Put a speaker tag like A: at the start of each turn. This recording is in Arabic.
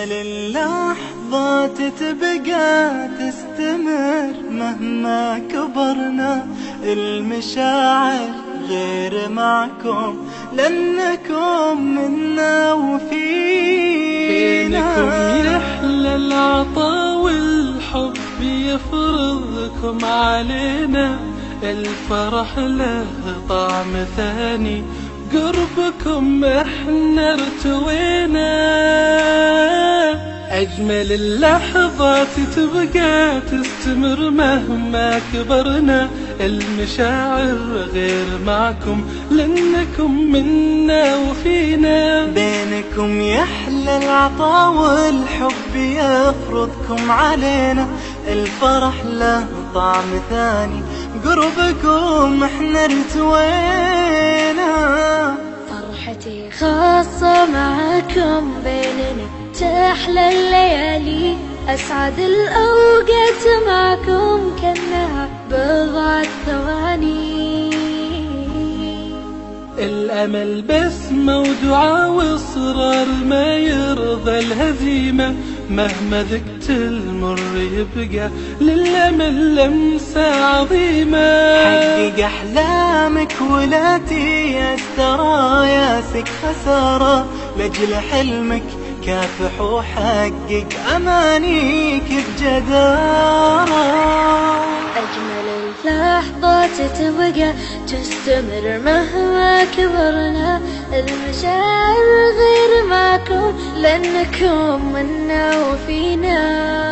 A: أجمل اللحظات تبقى تستمر مهما كبرنا، المشاعر غير معكم لأنكم منا وفينا.
B: بينكم يحلى العطا والحب يفرضكم علينا، الفرح له طعم ثاني قربكم احنا ارتوينا. أجمل اللحظات تبقى تستمر مهما كبرنا، المشاعر غير معكم لأنكم منا وفينا.
A: بينكم يحلى العطا والحب يفرضكم علينا، الفرح له طعم ثاني قربكم احنا ارتوينا.
C: فرحتي خاصة معكم بيننا تحلى الليالي، أسعد الأوقات معكم كأنها بضعة ثواني.
B: الأمل بسمة ودعاء وإصرار ما يرضى الهزيمة، مهما ذقت المر يبقى للأمل لمسة عظيمة.
A: حقق أحلامك ولا تيأس، ترى ياسك خسارة، لأجل حلمك كافح وحقق أمانيك بجدارة.
C: أجمل اللحظات تبقى تستمر مهما كبرنا، المشاعر غير معكم لأنكم منا وفينا.